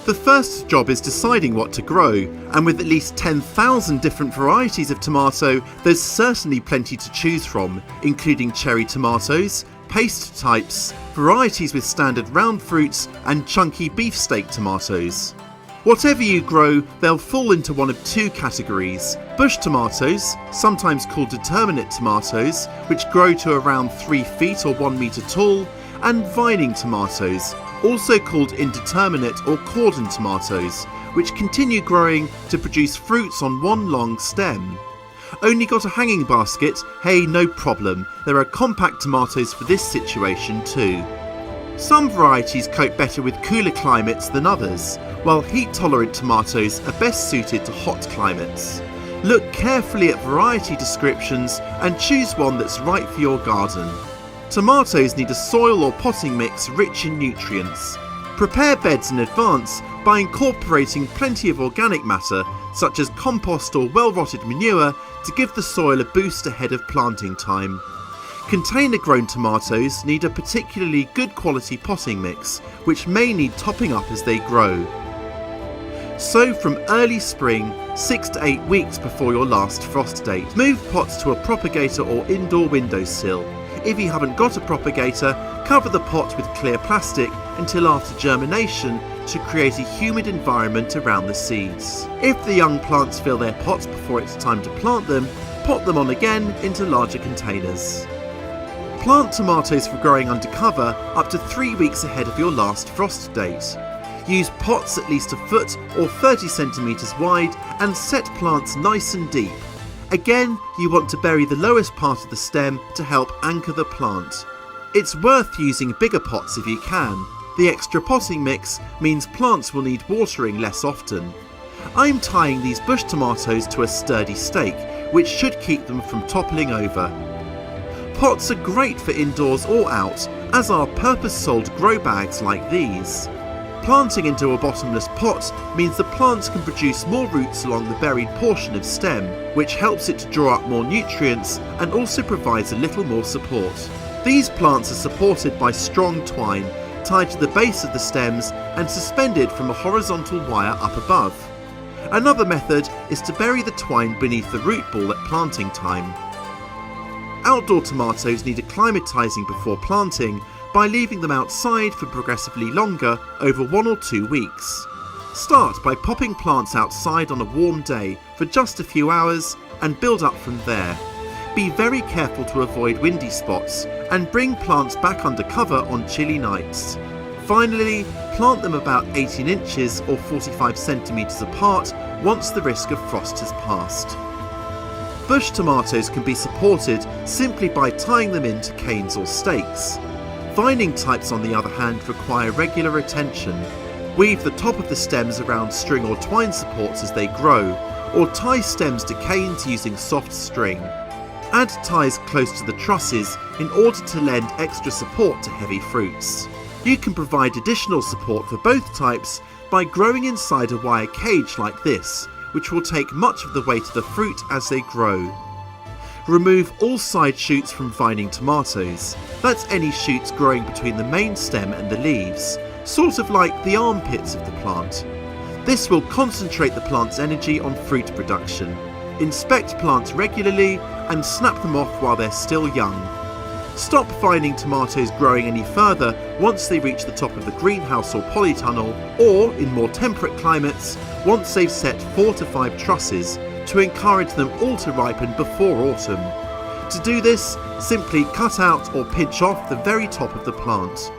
The first job is deciding what to grow, and with at least 10,000 different varieties of tomato, there's certainly plenty to choose from, including cherry tomatoes, paste types, varieties with standard round fruits, and chunky beefsteak tomatoes. Whatever you grow, they'll fall into one of two categories: bush tomatoes, sometimes called determinate tomatoes, which grow to around 3 feet or 1 metre tall, and vining tomatoes, also called indeterminate or cordon tomatoes, which continue growing to produce fruits on one long stem. Only got a hanging basket? Hey, no problem, there are compact tomatoes for this situation too. Some varieties cope better with cooler climates than others, while heat-tolerant tomatoes are best suited to hot climates. Look carefully at variety descriptions and choose one that's right for your garden. Tomatoes need a soil or potting mix rich in nutrients. Prepare beds in advance by incorporating plenty of organic matter, such as compost or well-rotted manure, to give the soil a boost ahead of planting time. Container-grown tomatoes need a particularly good quality potting mix, which may need topping up as they grow. Sow from early spring, 6 to 8 weeks before your last frost date. Move pots to a propagator or indoor windowsill. If you haven't got a propagator, cover the pot with clear plastic until after germination to create a humid environment around the seeds. If the young plants fill their pots before it's time to plant them, pot them on again into larger containers. Plant tomatoes for growing under cover up to 3 weeks ahead of your last frost date. Use pots at least a foot or 30 centimetres wide and set plants nice and deep. Again, you want to bury the lowest part of the stem to help anchor the plant. It's worth using bigger pots if you can. The extra potting mix means plants will need watering less often. I'm tying these bush tomatoes to a sturdy stake, which should keep them from toppling over. Pots are great for indoors or out, as are purpose-sold grow bags like these. Planting into a bottomless pot means the plants can produce more roots along the buried portion of stem, which helps it to draw up more nutrients and also provides a little more support. These plants are supported by strong twine, tied to the base of the stems and suspended from a horizontal wire up above. Another method is to bury the twine beneath the root ball at planting time. Outdoor tomatoes need acclimatising before planting by leaving them outside for progressively longer, over 1 or 2 weeks. Start by popping plants outside on a warm day for just a few hours and build up from there. Be very careful to avoid windy spots and bring plants back under cover on chilly nights. Finally, plant them about 18 inches or 45 centimetres apart once the risk of frost has passed. Bush tomatoes can be supported simply by tying them into canes or stakes. Vining types, on the other hand, require regular attention. Weave the top of the stems around string or twine supports as they grow, or tie stems to canes using soft string. Add ties close to the trusses in order to lend extra support to heavy fruits. You can provide additional support for both types by growing inside a wire cage like this, which will take much of the weight of the fruit as they grow. Remove all side shoots from vining tomatoes. That's any shoots growing between the main stem and the leaves, sort of like the armpits of the plant. This will concentrate the plant's energy on fruit production. Inspect plants regularly and snap them off while they're still young. Stop vining tomatoes growing any further once they reach the top of the greenhouse or polytunnel, or, in more temperate climates, once they've set 4 to 5 trusses, to encourage them all to ripen before autumn. To do this, simply cut out or pinch off the very top of the plant.